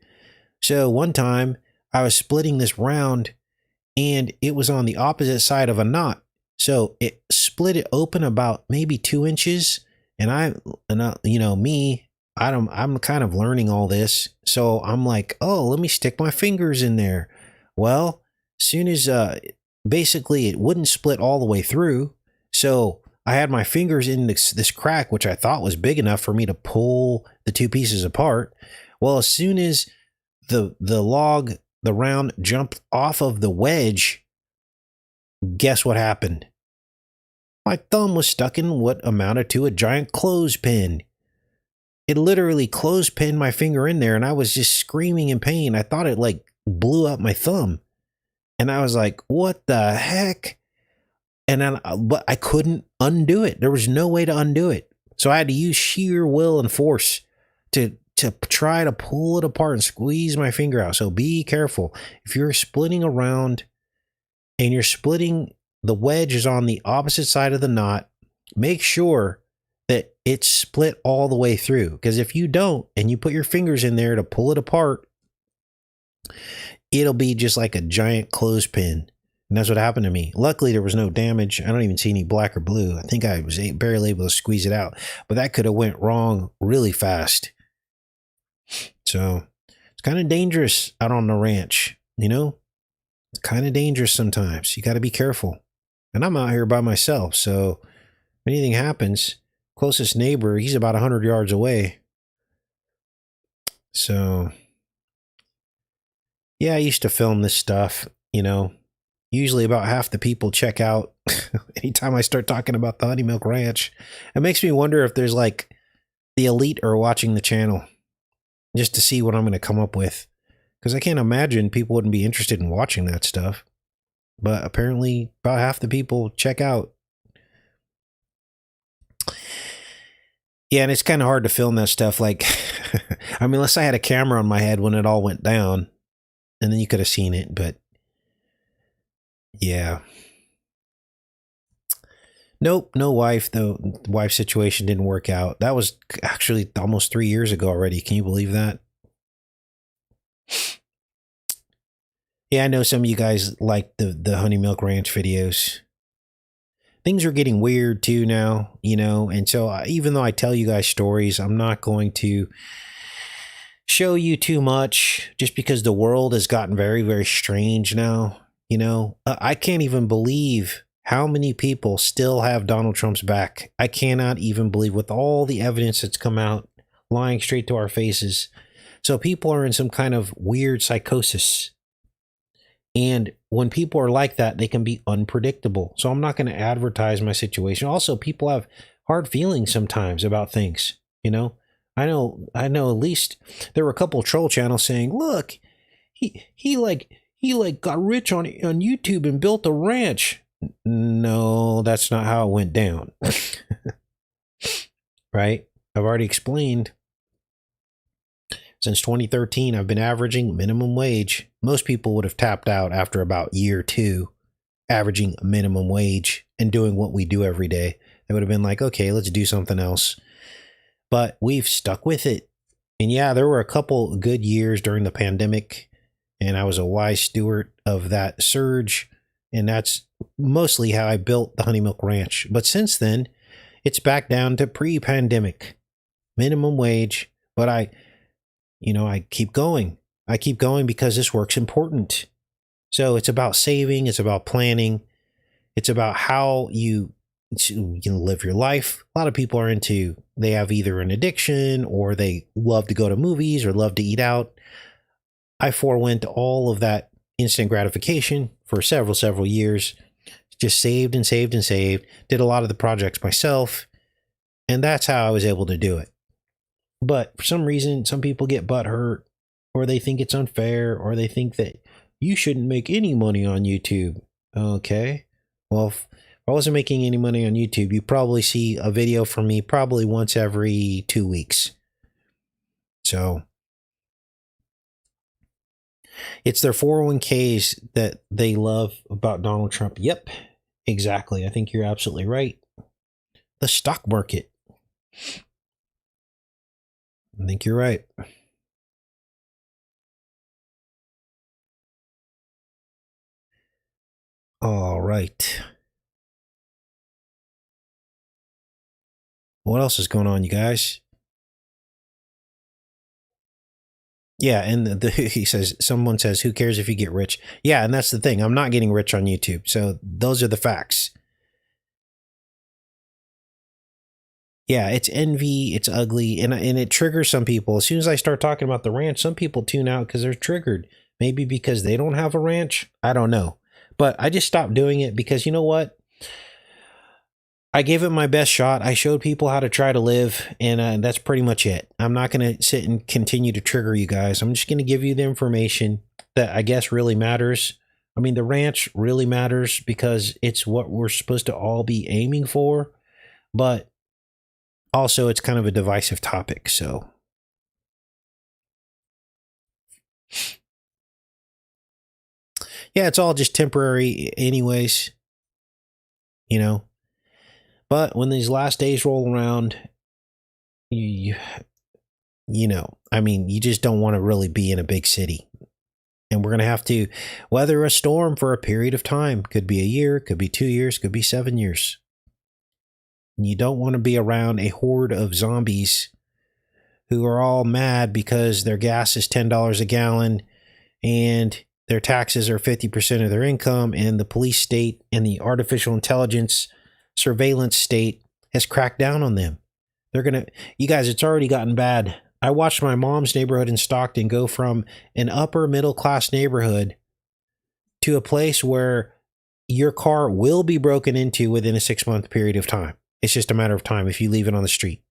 So one time I was splitting this round and it was on the opposite side of a knot. So it split it open about maybe 2 inches. And I'm kind of learning all this. So I'm like, oh, let me stick my fingers in there. Well, as soon as basically it wouldn't split all the way through. So I had my fingers in this crack, which I thought was big enough for me to pull the two pieces apart. Well, as soon as the round jumped off of the wedge, guess what happened? My thumb was stuck in what amounted to a giant clothespin. It literally clothespinned my finger in there, and I was just screaming in pain. I thought it blew up my thumb. And I was like, what the heck? And then, but I couldn't undo it. There was no way to undo it. So I had to use sheer will and force to try to pull it apart and squeeze my finger out. So be careful. If you're splitting a round and you're splitting, the wedge is on the opposite side of the knot, make sure that it's split all the way through. Because if you don't, and you put your fingers in there to pull it apart, it'll be just like a giant clothespin. And that's what happened to me. Luckily, there was no damage. I don't even see any black or blue. I think I was barely able to squeeze it out. But that could have went wrong really fast. So it's kind of dangerous out on the ranch, It's kind of dangerous sometimes. You got to be careful. And I'm out here by myself. So if anything happens, closest neighbor, he's about 100 yards away. So yeah, I used to film this stuff, Usually about half the people check out anytime I start talking about the Honey Milk Ranch. It makes me wonder if there's the elite are watching the channel just to see what I'm going to come up with. Because I can't imagine people wouldn't be interested in watching that stuff. But apparently about half the people check out. Yeah, and it's kind of hard to film that stuff. Unless I had a camera on my head when it all went down. And then you could have seen it, but yeah. Nope, no wife. The wife situation didn't work out. That was actually almost 3 years ago already. Can you believe that? Yeah, I know some of you guys like the Honey Milk Ranch videos. Things are getting weird too now, and so even though I tell you guys stories, I'm not going to show you too much just because the world has gotten very, very strange now. I can't even believe how many people still have Donald Trump's back. I cannot even believe, with all the evidence that's come out lying straight to our faces. So people are in some kind of weird psychosis. And when people are like that, they can be unpredictable. So I'm not going to advertise my situation. Also, people have hard feelings sometimes about things. I know at least there were a couple of troll channels saying, look, he got rich on YouTube and built a ranch. No, that's not how it went down. Right? I've already explained. Since 2013, I've been averaging minimum wage. Most people would have tapped out after about year 2. averaging minimum wage and doing what we do every day. They would have been like, okay, let's do something else. But we've stuck with it. And yeah, there were a couple good years during the pandemic, and I was a wise steward of that surge. And that's mostly how I built the Honey Milk Ranch. But since then, it's back down to pre-pandemic minimum wage. But I keep going. I keep going because this work's important. So it's about saving. It's about planning. It's about how you live your life. A lot of people they have either an addiction or they love to go to movies or love to eat out. I forewent all of that instant gratification for several years. Just saved and saved and saved. Did a lot of the projects myself. And that's how I was able to do it. But for some reason, some people get butthurt, or they think it's unfair, or they think that you shouldn't make any money on YouTube. Okay. Well, if I wasn't making any money on YouTube, you probably see a video from me probably once every 2 weeks. So it's their 401ks that they love about Donald Trump. Yep, exactly. I think you're absolutely right. The stock market. I think you're right. All right. What else is going on, you guys? Yeah, and he says, someone says, who cares if you get rich? Yeah, and that's the thing. I'm not getting rich on YouTube. So those are the facts. Yeah, it's envy, it's ugly, and it triggers some people. As soon as I start talking about the ranch, some people tune out because they're triggered. Maybe because they don't have a ranch. I don't know. But I just stopped doing it because you know what? I gave it my best shot. I showed people how to try to live, and that's pretty much it. I'm not going to sit and continue to trigger you guys. I'm just going to give you the information that I guess really matters. I mean, the ranch really matters because it's what we're supposed to all be aiming for, but also it's kind of a divisive topic, so. Yeah, it's all just temporary anyways, But when these last days roll around, you just don't want to really be in a big city. And we're going to have to weather a storm for a period of time. Could be a year, could be 2 years, could be 7 years. And you don't want to be around a horde of zombies who are all mad because their gas is $10 a gallon and their taxes are 50% of their income, and the police state and the artificial intelligence surveillance state has cracked down on them. You guys, it's already gotten bad. I watched my mom's neighborhood in Stockton go from an upper middle class neighborhood to a place where your car will be broken into within a 6-month period of time. It's just a matter of time if you leave it on the street.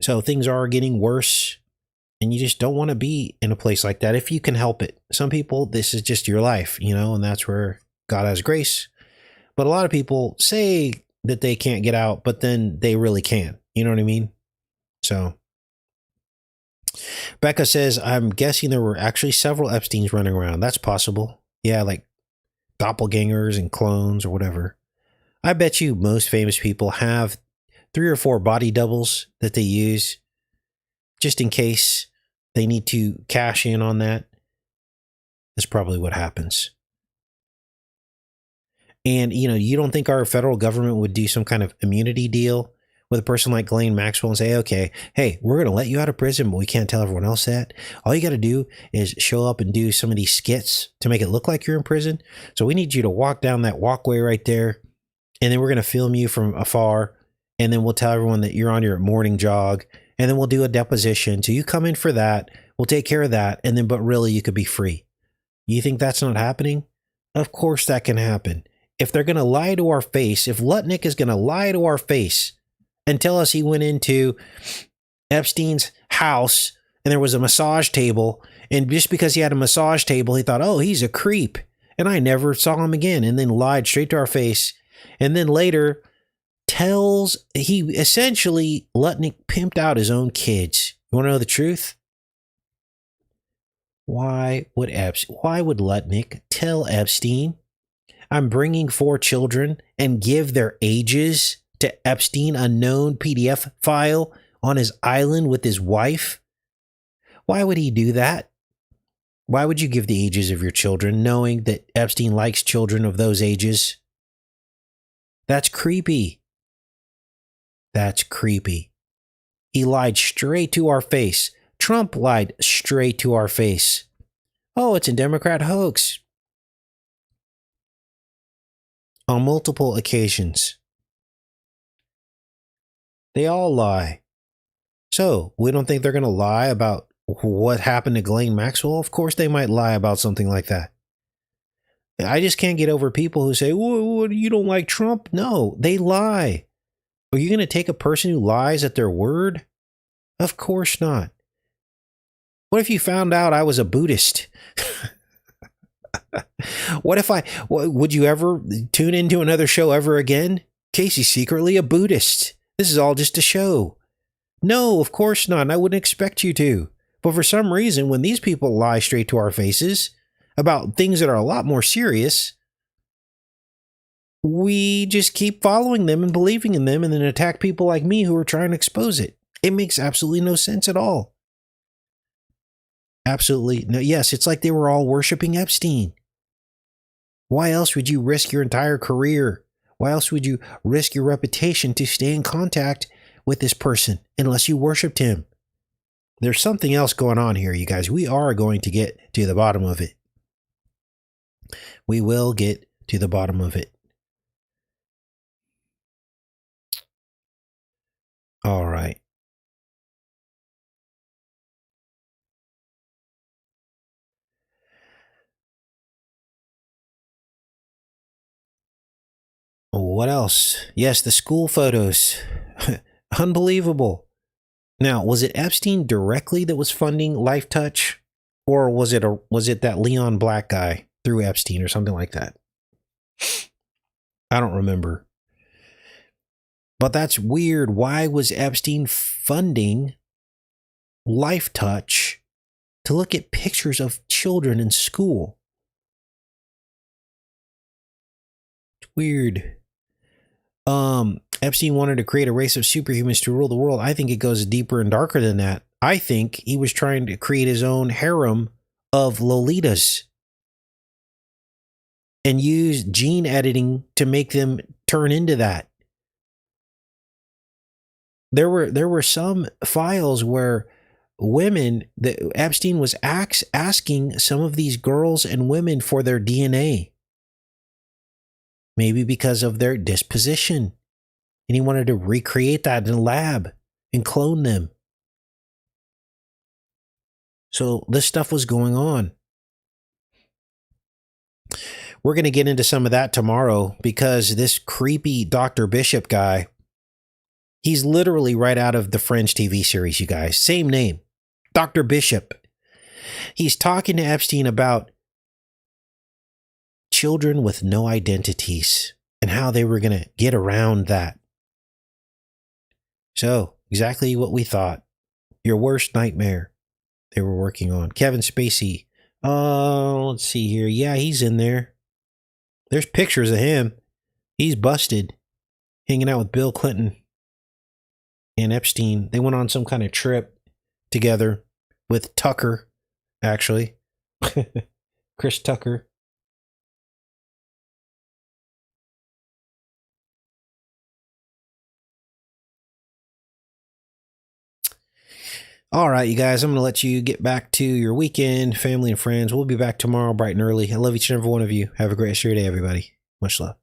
So things are getting worse, and you just don't want to be in a place like that if you can help it. Some people, this is just your life, and that's where God has grace. But a lot of people say that they can't get out, but then they really can. You know what I mean? So Becca says, I'm guessing there were actually several Epsteins running around. That's possible. Yeah, like doppelgangers and clones or whatever. I bet you most famous people have 3 or 4 body doubles that they use just in case they need to cash in on that. That's probably what happens. And, you don't think our federal government would do some kind of immunity deal with a person like Ghislaine Maxwell and say, okay, hey, we're going to let you out of prison, but we can't tell everyone else that. All you got to do is show up and do some of these skits to make it look like you're in prison. So we need you to walk down that walkway right there, and then we're going to film you from afar, and then we'll tell everyone that you're on your morning jog, and then we'll do a deposition. So you come in for that, we'll take care of that, and then, but really you could be free. You think that's not happening? Of course that can happen. If they're going to lie to our face, if Lutnick is going to lie to our face and tell us he went into Epstein's house and there was a massage table, and just because he had a massage table, he thought, oh, he's a creep, and I never saw him again, and then lied straight to our face, and then later he essentially, Lutnick pimped out his own kids. You want to know the truth? Why would Lutnick tell Epstein, I'm bringing 4 children, and give their ages to Epstein, a known PDF file on his island with his wife? Why would he do that? Why would you give the ages of your children knowing that Epstein likes children of those ages? That's creepy. That's creepy. He lied straight to our face. Trump lied straight to our face. Oh, it's a Democrat hoax. On multiple occasions. They all lie. So, we don't think they're going to lie about what happened to Ghislaine Maxwell? Of course they might lie about something like that. I just can't get over people who say, well, you don't like Trump? No, they lie. Are you going to take a person who lies at their word? Of course not. What if you found out I was a Buddhist? Would you ever tune into another show ever again? Casey's secretly a Buddhist. This is all just a show. No, of course not. And I wouldn't expect you to. But for some reason, when these people lie straight to our faces about things that are a lot more serious, we just keep following them and believing in them and then attack people like me who are trying to expose it. It makes absolutely no sense at all. Absolutely no. Yes, it's like they were all worshiping Epstein. Why else would you risk your entire career? Why else would you risk your reputation to stay in contact with this person unless you worshiped him? There's something else going on here, you guys. We are going to get to the bottom of it. We will get to the bottom of it. All right. What else? Yes, the school photos. Unbelievable. Now, was it Epstein directly that was funding Life Touch? Or was it that Leon Black guy through Epstein or something like that? I don't remember. But that's weird. Why was Epstein funding Life Touch to look at pictures of children in school? It's weird. Epstein wanted to create a race of superhumans to rule the world. I think it goes deeper and darker than that. I think he was trying to create his own harem of Lolitas and use gene editing to make them turn into that. There were some files where Epstein was asking some of these girls and women for their DNA. Maybe because of their disposition. And he wanted to recreate that in a lab and clone them. So this stuff was going on. We're going to get into some of that tomorrow because this creepy Dr. Bishop guy, he's literally right out of the Fringe TV series, you guys. Same name, Dr. Bishop. He's talking to Epstein about children with no identities and how they were going to get around that. So, exactly what we thought. Your worst nightmare they were working on. Kevin Spacey. Let's see here. Yeah, he's in there. There's pictures of him. He's busted. Hanging out with Bill Clinton and Epstein. They went on some kind of trip together with Tucker, actually. Chris Tucker. All right, you guys, I'm going to let you get back to your weekend, family and friends. We'll be back tomorrow bright and early. I love each and every one of you. Have a great rest of your day, everybody. Much love.